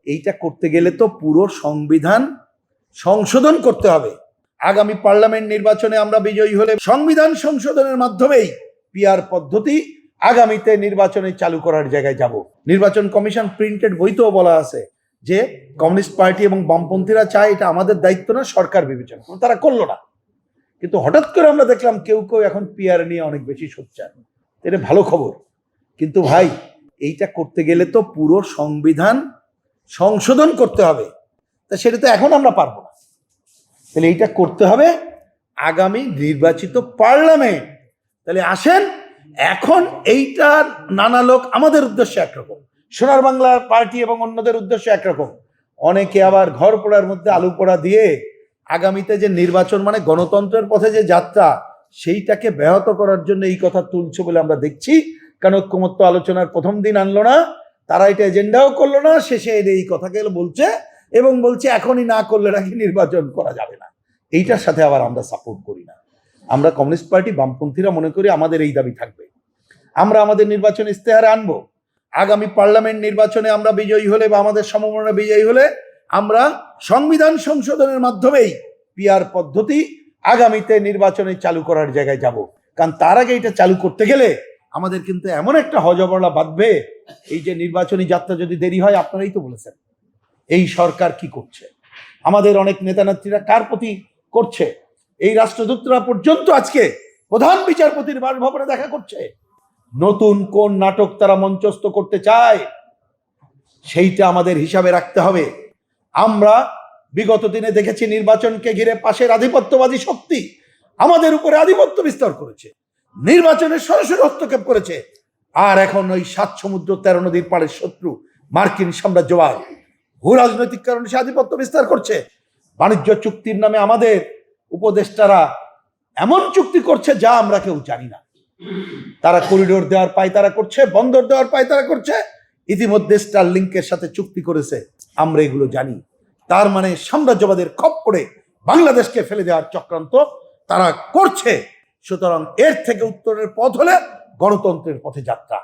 এইটা করতে গেলে তো পুরো সংবিধান সংশোধন করতে হবে। আগামী পার্লামেন্ট নির্বাচনে আমরা বিজয়ী হলে সংবিধান সংশোধনের মাধ্যমেই পিআর পদ্ধতি আগামীতে নির্বাচনে চালু করার জায়গায় যাব। নির্বাচন কমিশন প্রিন্টেড বইতেও বলা আছে যে কমিউনিস্ট পার্টি এবং বামপন্থীরা চায় এটা আমাদের দায়িত্ব না, সরকার বিবেচনা, তারা করলো না। কিন্তু হঠাৎ করে আমরা দেখলাম কেউ কেউ এখন পিআর নিয়ে অনেক বেশি সোচ্চার। এটা ভালো খবর, কিন্তু ভাই এইটা করতে গেলে তো পুরো সংবিধান সংশোধন করতে হবে। তা সেটা তো এখন আমরা পারবো না। তাহলে এইটা করতে হবে আগামী নির্বাচিত পার্লামেন্ট। তাহলে আসেন, এখন এইটার নানা লোক আমাদের উদ্দেশ্যে একরকম, সোনার বাংলার পার্টি এবং অন্যদের উদ্দেশ্যে একরকম, অনেকে আবার ঘর পোড়ার মধ্যে আলু পোড়া দিয়ে আগামীতে যে নির্বাচন মানে গণতন্ত্রের পথে যে যাত্রা সেইটাকে ব্যাহত করার জন্য এই কথা তুলছে বলে আমরা দেখছি। কারণ ঐক্যমত্য আলোচনার প্রথম দিন আনলো না, তারা এটা এজেন্ডাও করলো না, শেষে এই কথাকে বলছে এবং বলছে এখনই না করলে নাকি নির্বাচন করা যাবে না। এইটার সাথে আবার আমরা সাপোর্ট করি না। আমরা কমিউনিস্ট পার্টি বামপন্থীরা মনে করি আমাদের এই দাবি থাকবে, আমরা আমাদের নির্বাচন ইস্তেহারে আনবো। আগামী পার্লামেন্ট নির্বাচনে আমরা বিজয়ী হলে বা আমাদের সমমনা বিজয়ী হলে আমরা সংবিধান সংশোধনের মাধ্যমেই পিআর পদ্ধতি আগামীতে নির্বাচনে চালু করার জায়গায় যাব। কারণ তার আগে এটা চালু করতে গেলে আমাদের কিন্তু এমন একটা হজবরলা বাঁধবে, এই যে নির্বাচনী যাত্রা যদি দেরি হয়, আপনারাই তো বলেছেন এই সরকার কি করছে, আমাদের অনেক নেতানেত্রীরা কার প্রতি করছে। এই রাষ্ট্রদূতরা পর্যন্ত আজকে প্রধান বিচারপতির বাসভবনে দেখা করছে। নতুন কোন নাটক তারা মঞ্চস্থ করতে চায় সেইটা আমাদের হিসাবে রাখতে হবে। আমরা বিগত দিনে দেখেছি নির্বাচনকে ঘিরে পাশের আধিপত্যবাদী শক্তি আমাদের উপরে আধিপত্য বিস্তার করেছে, নির্বাচনে সরাসরি হস্তক্ষেপ করেছে। আর এখন ওই 7 সমুদ্র 13 নদীর পাড়ের শত্রু মার্কিন সাম্রাজ্যবাদ ভূ রাজনৈতিক কারণে সে আধিপত্য বিস্তার করছে। বাণিজ্য চুক্তির নামে আমাদের উপদেষ্টারা এমন চুক্তি করছে যা আমরা কেউ জানি না। তারা করিডোর দেওয়ার পায়তারা করছে, বন্দর দেওয়ার পায়তারা করছে, ইতিমধ্যে স্টারলিংকের সাথে চুক্তি করেছে, আমরা এগুলো জানি। তার মানে সাম্রাজ্যবাদের খপ্পরে বাংলাদেশকে ফেলে দেওয়ার চক্রান্ত তারা করছে। সুতরাং এর থেকে উত্তরের পথ হলে গণতন্ত্রের পথে যাত্রা।